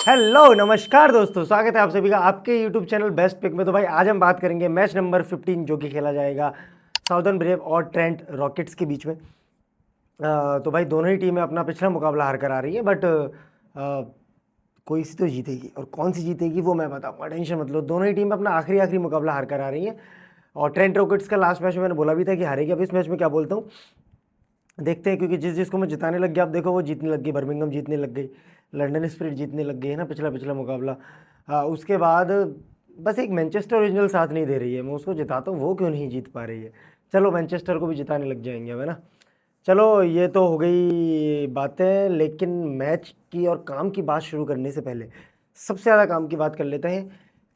Hello नमस्कार दोस्तों, स्वागत है आप सभी का आपके यूट्यूब चैनल बेस्ट पिक में। तो भाई आज हम बात करेंगे मैच नंबर 15 जो कि खेला जाएगा साउदर्न ब्रेव और ट्रेंट रॉकेट्स के बीच में। तो भाई दोनों ही टीमें अपना पिछला मुकाबला हार कर आ रही है, बट कोई सी तो जीतेगी और कौन सी जीतेगी वो मैं बताऊंगा, टेंशन मत लो। दोनों ही टीमें अपना आखिरी मुकाबला हार कर आ रही हैं और ट्रेंट रॉकेट्स का लास्ट मैच में मैंने बोला भी था कि हारेगी। अब इस मैच में क्या बोलता हूँ देखते हैं, क्योंकि जिसको मैं जिताने लग गया, आप देखो वो जीतने लग गई, बर्मिंघम जीतने लग गई, लंदन स्पिरिट जीतने लग गई है ना पिछला मुकाबला। उसके बाद बस एक मैनचेस्टर ओरिजिनल साथ नहीं दे रही है, मैं उसको जिताता हूँ, वो क्यों नहीं जीत पा रही है। चलो मैनचेस्टर को भी जिताने लग जाएंगे अब, है ना। चलो ये तो हो गई बातें, लेकिन मैच की और काम की बात शुरू करने से पहले सबसे ज़्यादा काम की बात कर लेते हैं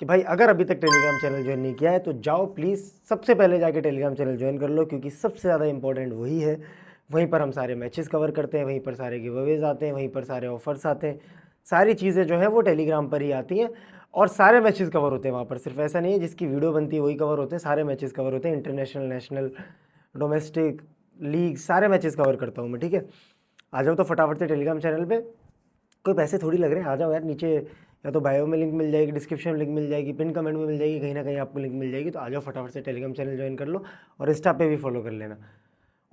कि भाई अगर अभी तक टेलीग्राम चैनल ज्वाइन नहीं किया है तो जाओ प्लीज़, सबसे पहले जाके टेलीग्राम चैनल ज्वाइन कर लो, क्योंकि सबसे ज़्यादा इंपॉर्टेंट वही है। वहीं पर हम सारे मैचेस कवर करते हैं, वहीं पर सारे गिव अवेज आते हैं, वहीं पर सारे ऑफर्स आते हैं, सारी चीज़ें जो है वो टेलीग्राम पर ही आती हैं और सारे मैचेस कवर होते हैं वहाँ पर। सिर्फ ऐसा नहीं है जिसकी वीडियो बनती है वही कवर होते हैं, सारे मैचेस कवर होते हैं, इंटरनेशनल, नेशनल, डोमेस्टिक, लीग, सारे मैचेस कवर करता हूँ मैं, ठीक है। आ जाओ तो फटाफट से टेलीग्राम चैनल पे, कोई पैसे थोड़ी लग रहे हैं, आ जाओ यार। नीचे या तो बायो में लिंक मिल जाएगी, डिस्क्रिप्शन में लिंक मिल जाएगी, पिन कमेंट में मिल जाएगी, कहीं ना कहीं आपको लिंक मिल जाएगी। तो आ जाओ फटाफट से टेलीग्राम चैनल ज्वाइन कर लो और इंस्टा पे भी फॉलो कर लेना।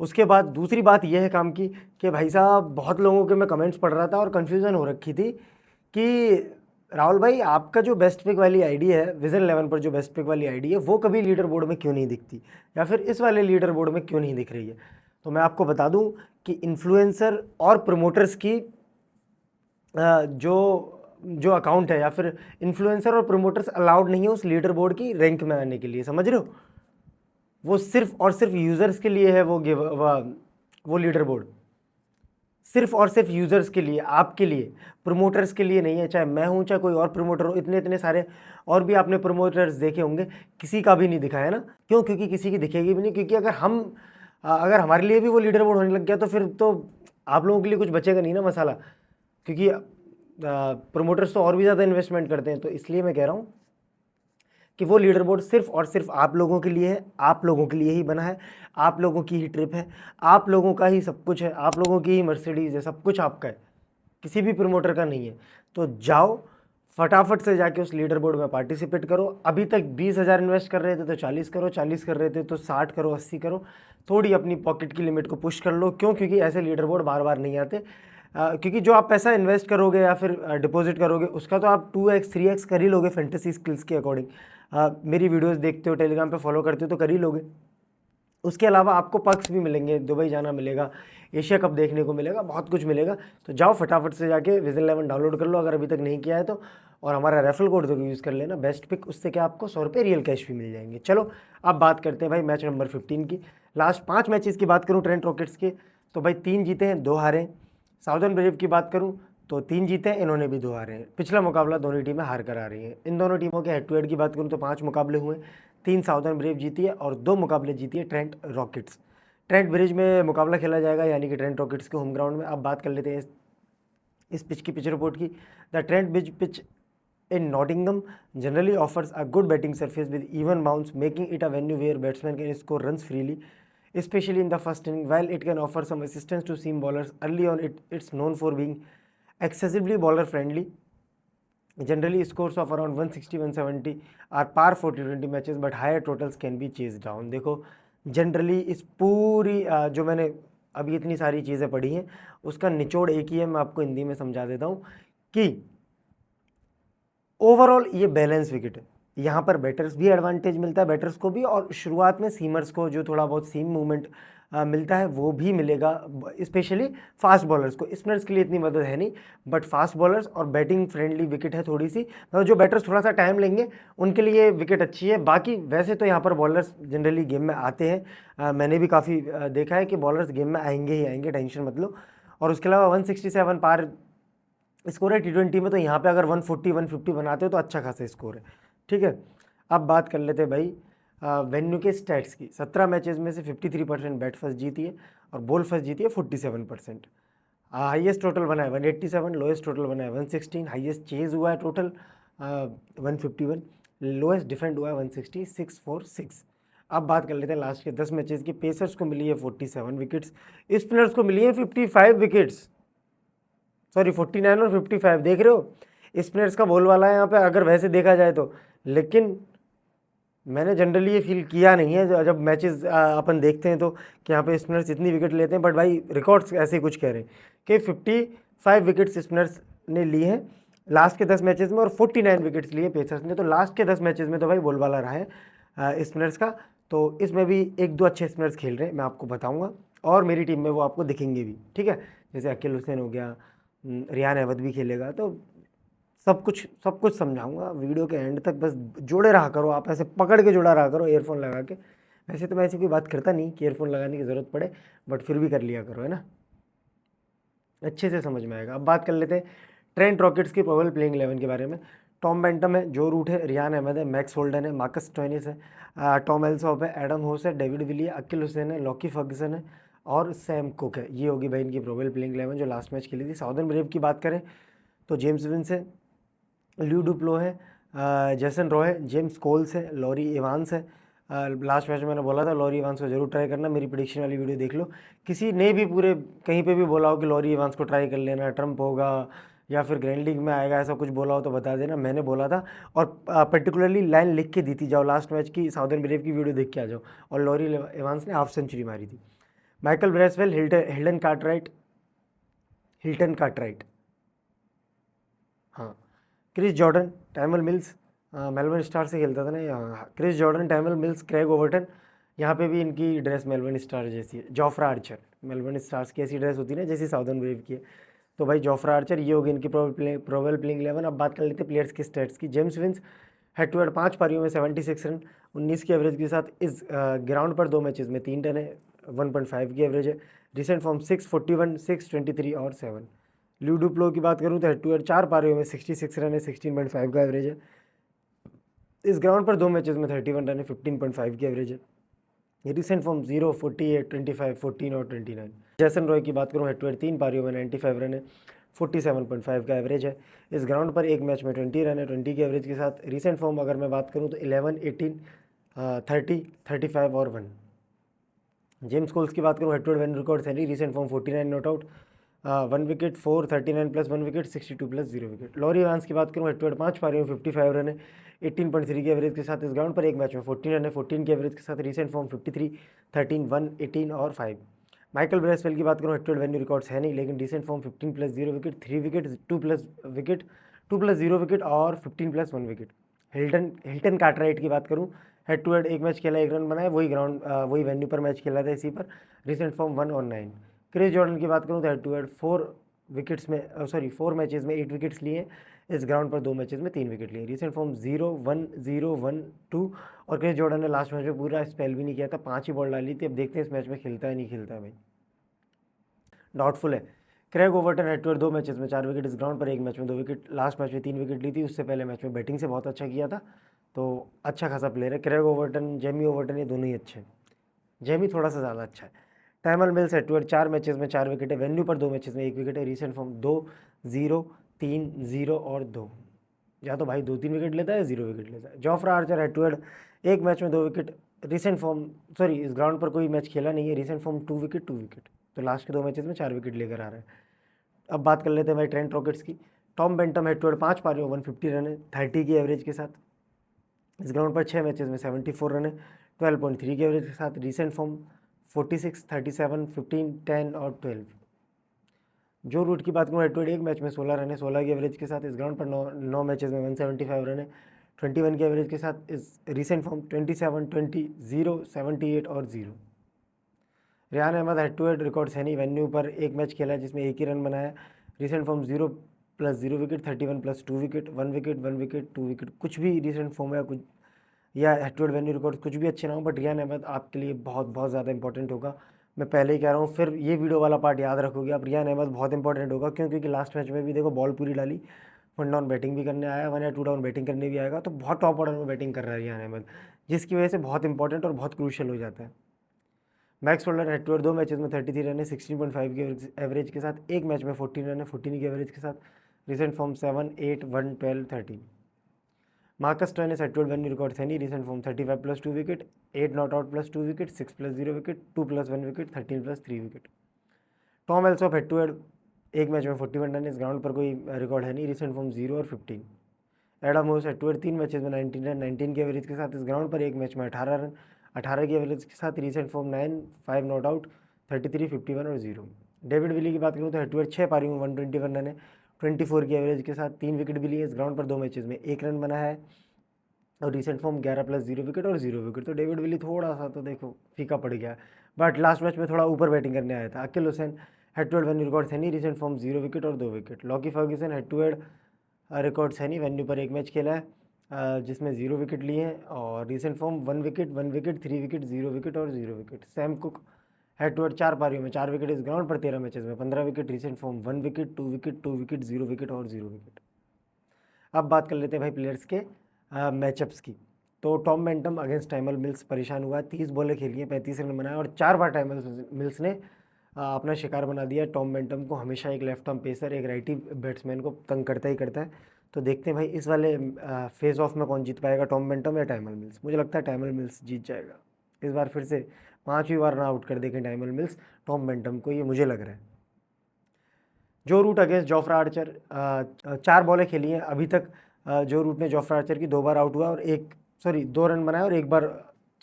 उसके बाद दूसरी बात यह है काम की कि भाई साहब बहुत लोगों के मैं कमेंट्स पढ़ रहा था और कन्फ्यूज़न हो रखी थी कि राहुल भाई आपका जो बेस्ट पिक वाली आईडी है, विजन 11 पर जो बेस्ट पिक वाली आईडी है, वो कभी लीडर बोर्ड में क्यों नहीं दिखती, या फिर इस वाले लीडर बोर्ड में क्यों नहीं दिख रही है। तो मैं आपको बता दूं कि इन्फ्लुएंसर और प्रमोटर्स की जो अकाउंट है, या फिर इन्फ्लुएंसर और प्रमोटर्स अलाउड नहीं है उस लीडर बोर्ड की रैंक में आने के लिए, समझ रहे हो। वो सिर्फ और सिर्फ यूज़र्स के लिए है वो लीडर बोर्ड सिर्फ और सिर्फ यूज़र्स के लिए, आपके लिए, प्रमोटर्स के लिए नहीं है। चाहे मैं हूँ चाहे कोई और प्रमोटर हो, इतने इतने सारे और भी आपने प्रमोटर्स देखे होंगे, किसी का भी नहीं दिखा है ना। क्यों? क्योंकि किसी की दिखेगी भी नहीं, क्योंकि अगर हमारे लिए भी वो लीडर बोर्ड होने लग गया तो फिर तो आप लोगों के लिए कुछ बचेगा नहीं ना मसाला, क्योंकि प्रमोटर्स तो और भी ज़्यादा इन्वेस्टमेंट करते हैं। तो इसलिए मैं कह रहा हूँ कि वो लीडर बोर्ड सिर्फ और सिर्फ आप लोगों के लिए है, आप लोगों के लिए ही बना है, आप लोगों की ही ट्रिप है, आप लोगों का ही सब कुछ है, आप लोगों की ही मर्सिडीज़ है, सब कुछ आपका है, किसी भी प्रमोटर का नहीं है। तो जाओ फटाफट से जाके उस लीडर बोर्ड में पार्टिसिपेट करो। अभी तक 20,000 इन्वेस्ट कर रहे थे तो 40 करो, 40 कर रहे थे तो 60 करो, 80 करो, थोड़ी अपनी पॉकेट की लिमिट को पुश कर लो। क्यों? क्योंकि ऐसे लीडर बोर्ड बार बार नहीं आते। क्योंकि जो आप पैसा इन्वेस्ट करोगे या फिर डिपॉजिट करोगे उसका तो आप 2x 3x कर ही लोगे फैंटेसी स्किल्स के अकॉर्डिंग। मेरी वीडियोस देखते हो, टेलीग्राम पे फॉलो करते हो तो कर ही लोगे। उसके अलावा आपको पर्क्स भी मिलेंगे, दुबई जाना मिलेगा, एशिया कप देखने को मिलेगा, बहुत कुछ मिलेगा। तो जाओ फटाफट से जाके विजन 11 डाउनलोड कर लो अगर अभी तक नहीं किया है तो, और हमारा रेफरल कोड तो यूज़ कर लेना बेस्ट पिक, उससे क्या आपको 100 रुपये रियल कैश भी मिल जाएंगे। चलो अब बात करते हैं भाई मैच नंबर 15 की। लास्ट 5 मैचेस की बात करूँ ट्रेंट रॉकेट्स के, तो भाई 3 जीते हैं 2 हारे हैं। साउदर्न ब्रेव की बात करूँ तो 3 जीते हैं, इन्होंने भी 2 हारे हैं। पिछला मुकाबला दोनों टीमें हार कर आ रही हैं। इन दोनों टीमों के हेड टू हेड की बात करूँ तो 5 मुकाबले हुए, 3 साउदर्न ब्रेव जीती है और 2 मुकाबले जीती है ट्रेंट रॉकेट्स। ट्रेंट ब्रिज में मुकाबला खेला जाएगा, यानी कि ट्रेंट रॉकेट्स के होम ग्राउंड में। अब बात कर लेते हैं इस पिच की, पिच रिपोर्ट की। The Trent bridge pitch in Nottingham generally offers a good batting surface with even bounce, making it a venue where batsmen can score runs freely, especially in the first inning. While it can offer some assistance to seam bowlers early on, it's known for being excessively bowler friendly. Generally scores of around 160-170 are par for T20 matches, but higher totals can be chase down. देखो generally इस पूरी जो मैंने अभी इतनी सारी चीज़ें पढ़ी हैं उसका निचोड़ एक ही है, मैं आपको हिंदी में समझा देता हूँ कि ओवरऑल ये बैलेंस विकेट है। यहाँ पर बैटर्स भी एडवांटेज मिलता है, बैटर्स को भी, और शुरुआत में सीमर्स को जो थोड़ा बहुत सीम मूवमेंट मिलता है वो भी मिलेगा, स्पेशली फास्ट बॉलर्स को। स्पिनर्स के लिए इतनी मदद है नहीं, बट फास्ट बॉलर्स और बैटिंग फ्रेंडली विकेट है थोड़ी सी, मतलब जो बैटर्स थोड़ा सा टाइम लेंगे उनके लिए विकेट अच्छी है। बाकी वैसे तो यहाँ पर बॉलर्स जनरली गेम में आते हैं, मैंने भी काफ़ी देखा है कि बॉलर्स गेम में आएंगे ही आएंगे, टेंशन मत लो। और उसके अलावा 167 पार स्कोर है T20 में, तो यहाँ पे अगर 140 150 बनाते हो तो अच्छा खासा स्कोर है, ठीक है। अब बात कर लेते हैं भाई वेन्यू के स्टैट्स की। 17 मैचेस में से 53% बैट फर्स्ट जीती है और बॉल फर्स्ट जीती है 47%। हाईएस्ट टोटल बना है 187, लोएस्ट टोटल बना है 116, हाईएस्ट चेज हुआ है टोटल 151, लोएस्ट डिफेंड हुआ है 160, 646। अब बात कर लेते हैं लास्ट के 10 मैचेस की। पेसर्स को मिली है 47 विकेट्स, स्पिनर्स को मिली है 55 विकेट्स, सॉरी 49 और 55, देख रहे हो। स्पिनर्स का बोलबाला है यहाँ पे अगर वैसे देखा जाए तो, लेकिन मैंने जनरली ये फील किया नहीं है जब मैचेस अपन देखते हैं तो कि यहाँ पे स्पिनर्स इतनी विकेट लेते हैं। बट भाई रिकॉर्ड्स ऐसे ही कुछ कह रहे हैं कि 55 विकेट्स स्पिनर्स ने लिए हैं लास्ट के 10 मैचेस में और 49 विकेट्स लिए पेसर्स ने। तो लास्ट के 10 मैचेस में तो भाई बोलबाला रहा है स्पिनर्स का। तो इसमें भी एक दो अच्छे स्पिनर्स खेल रहे हैं, मैं आपको बताऊँगा, और मेरी टीम में वो आपको दिखेंगे भी, ठीक है। जैसे अकील हुसैन हो गया, रियान अहमद भी खेलेगा, तो सब कुछ समझाऊंगा वीडियो के एंड तक। बस जोड़े रहा करो, आप ऐसे पकड़ के जुड़ा रहा करो ईयरफोन लगा के। वैसे तो मैं ऐसी कोई बात करता नहीं कि ईयरफोन लगाने की ज़रूरत पड़े, बट फिर भी कर लिया करो, है ना, अच्छे से समझ में आएगा। अब बात कर लेते हैं ट्रेंट रॉकेट्स की प्रोबेबल प्लेइंग 11 के बारे में। टॉम बेंटम है, जो रूट है, रियान अहमद है, मैक्स होल्डन है, मार्कस स्टोइनिस है, टॉम एल्सॉप है, एडम होस है, डेविड विलियर, अकील हुसैन है, लॉकी फर्गसन है और सैम कुक है। ये होगी भाई इनकी प्रोबेबल प्लेइंग 11 जो लास्ट मैच खेली थी। साउदर्न ब्रेव की बात करें तो जेम्स विंस है, ल्यू डुप्लो है, जेसन रॉय है, जेम्स कोल्स है, लॉरी इवांस है। लास्ट मैच में मैंने बोला था लॉरी इवांस को जरूर ट्राई करना, मेरी प्रेडिक्शन वाली वीडियो देख लो। किसी ने भी पूरे कहीं पे भी बोला हो कि लॉरी इवांस को ट्राई कर लेना, ट्रम्प होगा या फिर ग्रैंड लीग में आएगा, ऐसा कुछ बोला हो तो बता देना, मैंने बोला था। और पर्टिकुलरली लाइन लिख के दी थी, जाओ लास्ट मैच की साउदर्न ब्रेव की वीडियो देख के आ जाओ, और लॉरी इवांस ने हाफ सेंचुरी मारी थी। माइकल ब्रेसवेल, हिल्टन कार्टराइट, हाँ, Chris Jordan, Tymal Mills, Melbourne Star से खेलता था ना यहाँ, Chris Jordan, Tymal Mills, Craig Overton, यहाँ पे भी इनकी ड्रेस मेलबर्न स्टार जैसी है। जोफ्रा आर्चर, मेलबर्न स्टार्स की ऐसी ड्रेस होती है ना जैसी साउदर्न ब्रेव की है, तो भाई जोफ्रा आर्चर, ये होगी इनकी प्रोबेबल प्लेइंग 11। अब बात कर लेते हैं प्लेयर्स की स्टेट्स की। James Vince head to head 5 पारियों में 76 रन, 19 की एवरेज के साथ इस ग्राउंड पर 2 मैचेस में 3 रन है, 1.5 की एवरेज है। रिसेंट फॉर्म 641, 623 और 7। ल्यू डुप्लो की बात करूँ तो हेड टू हेड 4 पारियों में 66 रन है, 16.5 का एवरेज है। इस ग्राउंड पर 2 मैचेस में 31 रन है, 15.5 की एवरेज है। ये रिसेंट फॉर्म 0, 48, 25, 14 और 29। जैसन रॉय की बात करूँ हेड टू हेड 3 पारियों में 95 रन है, 47.5 का एवरेज है। इस ग्राउंड पर एक मैच में 20 रन है, 20 की एवरेज के साथ। रिसेंट फॉर्म अगर मैं बात करूँ तो 11, 18, 30, 35 और 1। जेम्स कोल्स की बात करूँ head to head win record है, recent form 49 not out, 1 wicket, 4, 39 plus 1 wicket, 62 plus 0 wicket. Laurie Evans की बात करूँ हेड टू हेड 5 पारियों में 55 रन है, 18.3 की एवरेज के साथ। इस ग्राउंड पर एक मैच में 14 रन है, 14 की एवरेज के साथ। रिसेंट फॉर्म 53, 13, 1, 18 और 5। माइकल ब्रेसवेल की बात करूँ head to head venue records है नहीं, लेकिन recent form 15 plus 0 wicket, 3 wicket, 2 plus 0 wicket और 15 प्लस 1 विकेट। हिल्टन कार्टराइट की बात करूँ हेड टू हेड एक मैच खेला, 1 रन बनाया, वही वेन्यू पर मैच खेला था इसी पर। रिसेंट फॉर्म 1 और 9। क्रिस जॉर्डन की बात करूँ तो हेड टू हेड 4 मैचेस में 8 विकेट्स लिए। इस ग्राउंड पर 2 मैचेस में 3 विकेट लिए। Recent form 0, 1, 0, 1, 2। और क्रिस जॉर्डन ने लास्ट मैच में पूरा स्पेल भी नहीं किया था, 5 ही बॉल डाली थी। अब देखते हैं इस मैच में खेलता है नहीं खेलता है भाई, डाउटफुल है। Craig Overton head to head 2 matches में 4 विकेट, इस ग्राउंड पर एक मैच में 2 विकेट, लास्ट मैच में 3 विकेट ली थी। उससे पहले मैच में बैटिंग से बहुत अच्छा किया था, तो अच्छा खासा प्लेयर है। क्रेग ओवर्टन, जेमी ओवर्टन, ये दोनों ही अच्छे हैं, जेमी थोड़ा सा ज़्यादा अच्छा है। Tymal Mills head to head 4 matches में 4 विकेट है, वेन्यू पर 2 मैचेस में 1 विकेट है। रिसेंट फॉर्म 2, 0, 3, 0 और 2। या तो भाई 2-3 विकेट लेता है, 0 विकेट लेता है। Jofra Archer head to head एक मैच में 2 विकेट, रिसेंट फॉर्म इस ग्राउंड पर कोई मैच खेला नहीं है। रिसेंट फॉर्म 2 विकेट, 2 विकेट, तो लास्ट के 2 मैचेस में 4 विकेट लेकर आ रहा है। अब बात कर लेते हैं भाई ट्रेंट रॉकेट्स की। Tom Banton head to head 5 पारियों 150 रन है, 30 की एवरेज के साथ। इस ग्राउंड पर 6 मैचेस में 74 रन है, 12.3 की एवरेज के साथ। रिसेंट फॉर्म 46, 37, 15, 10 और 12। जो रूट की बात करूँ हेड टू हेड एक मैच में 16 रन है, 16 की एवरेज के साथ। इस ग्राउंड पर 9 मैचेस में 175 रन है, 21 की एवरेज के साथ। इस रिसेंट फॉर्म 27, 20, 0, 78 और 0। Rehan Ahmed head to head records है नहीं, वेन्यू पर एक मैच खेला है जिसमें 1 ही रन बनाया। Recent form 0 plus 0 wicket, 31 plus 2 wicket, 1 wicket, 1 wicket, 2 wicket. कुछ भी रिसेंट फॉर्म है कुछ, या head to head venue record कुछ भी अच्छे ना हो, बट रियान अहमद आपके लिए बहुत बहुत ज़्यादा इंपॉर्टेंट होगा। मैं पहले ही कह रहा हूँ, फिर ये वीडियो वाला पार्ट याद रखोगे आप, रियान अहमद बहुत इंपॉर्टेंट होगा। क्यों? क्योंकि लास्ट मैच में भी देखो बॉल पूरी डाली, 1 डाउन बैटिंग भी करने आया, 1 या 2 डाउन बैटिंग करने भी आएगा, तो बहुत टॉप ऑर्डर में बैटिंग कर रहा है रियान अहमद, जिसकी वजह से बहुत इंपॉर्टेंट और बहुत क्रूशियल हो जाता है। Max Holder head to head 2 matches में 33 रन है, 16.5 की एवरेज के साथ। एक मैच में 14 रन है, 14 की एवरेज के साथ। Recent form 7, 8, 1, 12, 13। Marcus Stoinis head to head venue record है नहीं, recent form 35 plus 2 wicket, 8 not out plus 2 wicket, 6 plus 0 wicket, 2 plus 1 wicket, 13 plus 3 wicket. Tom Alsop head to head एक match में 41 run, इस ground पर कोई record है नहीं, recent form 0 और 15। एडम मोस हेटवेड 3 मैचेस में 19 रन 19 के एवरेज के साथ, इस ग्राउंड पर एक मैच में 18 रन 18 के एवरेज के साथ, रीसेंट फॉर्म 9 5 नॉट आउट 33 51 और 0। डेविड विली की बात करूँ तो हेटवेड 6 पारियों में 121 रन है 24 की एवरेज के साथ, 3 विकेट भी लिए, इस ग्राउंड पर 2 मैचेस में 1 रन बना है और रीसेंट फॉर्म 11 प्लस 0 विकेट और 0 विकेट। तो डेविड विली थोड़ा सा तो देखो फीका पड़ गया, बट लास्ट मैच में थोड़ा ऊपर बैटिंग करने आया था। Akeal Hosein head to head venue records है नहीं, रीसेंट फॉर्म 0 विकेट और 2 wicket. Lockie Ferguson head to head records है नहीं, वेन्यू पर एक मैच खेला है जिसमें 0 विकेट लिए हैं और recent form 1 wicket 3 wicket 0 wicket और 0 wicket. Sam Cook head to head 4 पारियों में 4 विकेट, इस ग्राउंड पर 13 मैचेस में 15 wicket, recent form 1 wicket 2 wicket 2 wicket 0 wicket और 0 विकेट। अब बात कर लेते हैं भाई प्लेयर्स के मैचअप्स की। तो Tom bantam against Tymal mills परेशान हुआ, 30 बॉलें खेली हैं, 35 रन बनाए और 4 बार टाइमल मिल्स ने अपना शिकार बना दिया। टॉम बेंटम को हमेशा एक लेफ्ट आर्म पेसर, एक राइटी बैट्समैन को तंग करता ही करता है। तो देखते हैं भाई इस वाले फेस ऑफ में कौन जीत पाएगा, टॉम बेंटम या टाइमल मिल्स। मुझे लगता है टाइमल मिल्स जीत जाएगा इस बार, फिर से 5वीं बार ना आउट कर देखें टाइमल मिल्स टॉम बेंटम को, ये मुझे लग रहा है। जो रूट अगेंस्ट जोफ्रा आर्चर, 4 बॉलें खेली हैं अभी तक, जो रूट ने जोफ्रा आर्चर की 2 बार आउट हुआ और 2 रन बनाए और 1 बार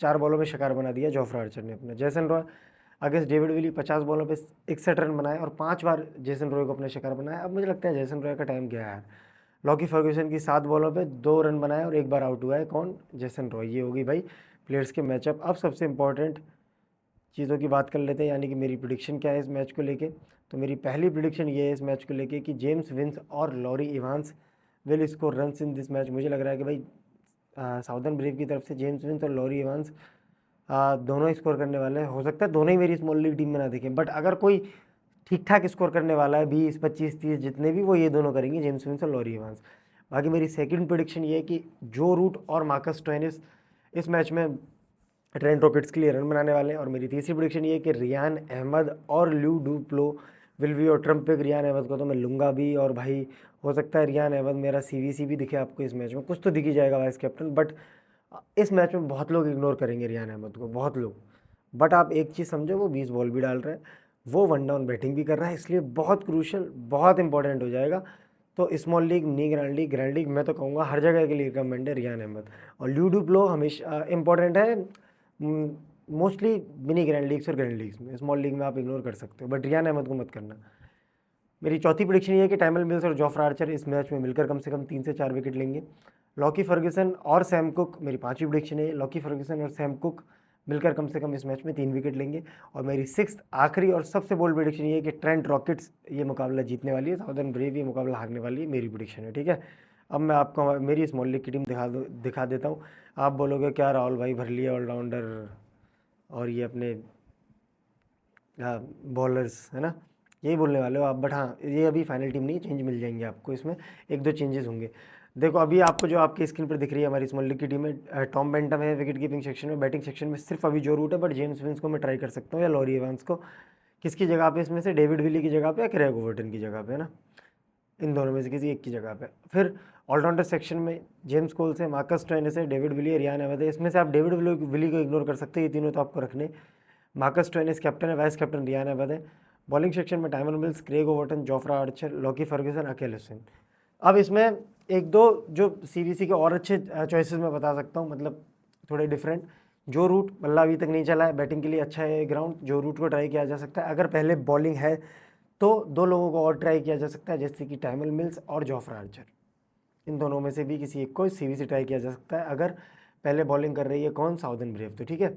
4 बॉलों में शिकार बना दिया जोफ्रा आर्चर ने अपना। जैसन रॉय अगेंस्ट डेविड विली 50 बॉलों पे 61 रन बनाए और 5 बार जैसन रॉय को अपना शिकार बनाया। अब मुझे लगता है जैसन रॉय का टाइम गया है। लॉकी फर्ग्यूसन की 7 बॉलों पे 2 रन बनाए और 1 बार आउट हुआ है, कौन, जैसन रॉय। ये होगी भाई प्लेयर्स के मैचअप। अब सबसे इंपॉर्टेंट चीज़ों की बात कर लेते हैं, यानी कि मेरी प्रिडिक्शन क्या है इस मैच को लेके। तो मेरी पहली प्रिडिक्शन ये है इस मैच को लेके कि जेम्स विंस और Laurie Evans will score runs in this match. मुझे लग रहा है कि भाई साउदर्न ब्रेव की तरफ से जेम्स विंस और लॉरी इवांस दोनों ही स्कोर करने वाले हैं। हो सकता है दोनों ही मेरी स्मॉल लीग टीम में ना दिखें, बट अगर कोई ठीक ठाक स्कोर करने वाला है 20 25 30 जितने भी, वो ये दोनों करेंगे, जेम्स विंस और लॉरी इवांस। बाकी मेरी सेकंड प्रेडिक्शन ये है कि जो रूट और मार्कस स्टोइनिस इस मैच में ट्रेंट रॉकेट्स के लिए रन बनाने वाले हैं। और मेरी तीसरी प्रेडिक्शन ये है कि रियान अहमद और ल्यू डुप्लो विल बी और ट्रम्प पिक। रियान अहमद को तो मैं लूँगा भी, और भाई हो सकता है रियान अहमद मेरा CVC भी दिखे आपको इस मैच में, कुछ तो दिख ही जाएगा वाइस कैप्टन। बट इस मैच में बहुत लोग इग्नोर करेंगे रियान अहमद को, बहुत लोग। बट आप एक चीज़ समझो, वो 20 बॉल भी डाल रहा है, वो 1 डाउन बैटिंग भी कर रहा है, इसलिए बहुत क्रूशल, बहुत इंपॉर्टेंट हो जाएगा। तो small league, mini grand league मैं तो कहूँगा हर जगह के लिए रिकमेंड है रियान अहमद। और ल्यू डुप्लो हमेशा इंपॉर्टेंट है, मोस्टली मिनी ग्रैंड लीग्स और ग्रैंड लीग्स में। स्मॉल लीग में आप इग्नोर कर सकते हो, बट रियान अहमद को मत करना। मेरी चौथी प्रेडिक्शन ये है कि टाइमल मिल्स और जोफ्रा आर्चर इस मैच में मिलकर कम से कम 3 से 4 विकेट लेंगे। लॉकी फर्ग्यूसन और सैम कुक, मेरी 5वीं प्रेडिक्शन है, लॉकी फर्ग्यूसन और सैम कुक मिलकर कम से कम इस मैच में 3 विकेट लेंगे। और मेरी 6th आखिरी और सबसे बोल्ड प्रेडिक्शन ये है कि ट्रेंट रॉकेट्स ये मुकाबला जीतने वाली है, साउदर्न ब्रेव ये मुकाबला हारने वाली है। मेरी प्रेडिक्शन है, ठीक है। अब मैं आपको मेरी स्मॉल लीग की टीम दिखा देता हूँ। आप बोलोगे क्या राहुल भाई भर लिया ऑलराउंडर और ये अपने बॉलर्स, है ना, यही बोलने वाले हो आप। बट हाँ, ये अभी फाइनल टीम नहीं, चेंज मिल जाएंगे आपको, इसमें 1-2 चेंजेस होंगे। देखो अभी आपको जो आपकी स्क्रीन पर दिख रही है हमारी स्मॉल लीग की टीम में, टॉम बेंटम है विकेट कीपिंग सेक्शन में। बैटिंग सेक्शन में सिर्फ अभी जो रूट है, बट जेम्स विंस को मैं ट्राई कर सकता हूँ या लॉरी इवांस को। किसकी जगह पे इसमें से, डेविड विली की जगह पे या क्रेग ओवर्टन की जगह पे, है ना, इन दोनों में से किसी एक की जगह पे। फिर ऑलराउंडर सेक्शन में जेम्स कोल्स है, मार्कस स्टोइनिस है, डेविड विली है, रियान अहमद है। इसमें से आप डेविड विली को इग्नोर कर सकते हैं, ये तीनों तो आपको रखने। मार्कस स्टोइनिस कैप्टन है, वाइस कैप्टन रियान अहमद है। बॉलिंग सेक्शन में Tymal Mills, Craig Overton, Jofra Archer, Lockie Ferguson, Akeal Hosein. अब इसमें 1-2 जो CVC के और अच्छे चॉइसेस मैं बता सकता हूँ, मतलब थोड़े डिफरेंट। जो रूट बल्ला अभी तक नहीं चला है, बैटिंग के लिए अच्छा है ग्राउंड, जो रूट को ट्राई किया जा सकता है। अगर पहले बॉलिंग है तो 2 लोगों को और ट्राई किया जा सकता है, जैसे कि टाइमल मिल्स और जोफ्रा आर्चर। इन दोनों में से भी किसी एक को CVC ट्राई किया जा सकता है, अगर पहले बॉलिंग कर रही है कौन, साउदर्न ब्रेव, तो ठीक है।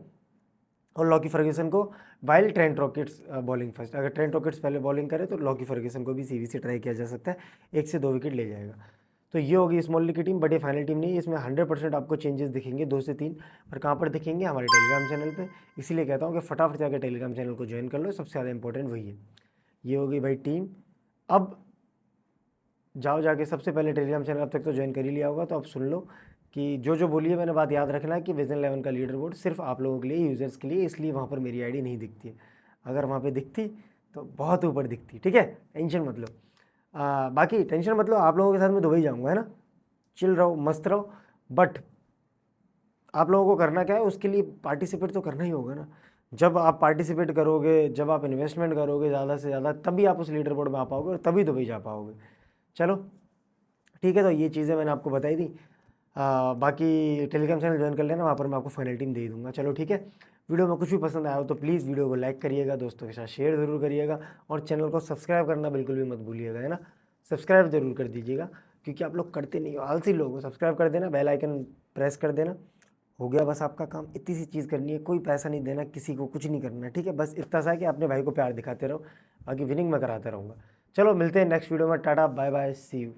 और लॉकी फर्ग्यूसन को while Trent rockets bowling first, अगर ट्रेंट रॉकेट्स पहले बॉलिंग करे तो लॉकी फर्ग्यूसन को भी CVC ट्राई किया जा सकता है, 1 से 2 विकेट ले जाएगा। तो ये होगी स्मॉल लीग की टीम, बट ये फाइनल टीम नहीं है। इसमें 100% आपको चेंजेस दिखेंगे, 2 से 3, पर कहाँ पर दिखेंगे, हमारे टेलीग्राम चैनल पे। इसीलिए कहता हूँ कि फटाफट से आकर टेलीग्राम चैनल को ज्वाइन कर लो, सबसे ज़्यादा इंपॉर्टेंट वही है। ये होगी भाई टीम। अब जाओ जाके सबसे पहले टेलीग्राम चैनल अब तक तो ज्वाइन कर ही लिया होगा, तो अब सुन लो कि जो बोली है मैंने बात याद रखना है कि विजन 11 का लीडर बोर्ड सिर्फ आप लोगों के लिए, यूज़र्स के लिए, इसलिए वहाँ पर मेरी आईडी नहीं दिखती है। अगर वहाँ पे दिखती तो बहुत ऊपर दिखती, ठीक है, टेंशन मत लो। बाकी टेंशन मत लो, आप लोगों के साथ मैं दुबई जाऊँगा, है ना, चिल रहो, मस्त रहो। बट आप लोगों को करना क्या है, उसके लिए पार्टिसिपेट तो करना ही होगा ना। जब आप पार्टिसिपेट करोगे, जब आप इन्वेस्टमेंट करोगे ज़्यादा से ज़्यादा, तभी आप उस लीडर बोर्ड में आ पाओगे और तभी दुबई जा पाओगे। चलो ठीक है, तो ये चीज़ें मैंने आपको बताई थी। बाकी टेलीग्राम चैनल ज्वाइन कर लेना, वहाँ पर मैं आपको फाइनल टीम दे दूँगा। चलो ठीक है, वीडियो में कुछ भी पसंद आया हो तो प्लीज़ वीडियो को लाइक करिएगा, दोस्तों के साथ शेयर ज़रूर करिएगा और चैनल को सब्सक्राइब करना बिल्कुल भी मत भूलिएगा, है ना। सब्सक्राइब ज़रूर कर दीजिएगा, क्योंकि आप लोग करते नहीं हो, आलसी लोग हो। सब्सक्राइब कर देना, बेल आइकन प्रेस कर देना, हो गया बस आपका काम। इतनी सी चीज़ करनी है, कोई पैसा नहीं देना, किसी को कुछ नहीं करना, ठीक है। बस इतना सा है कि अपने भाई को प्यार दिखाते रहो, बाकी विनिंग मैं कराता रहूँगा। चलो मिलते हैं नेक्स्ट वीडियो में, tata bye bye, see you.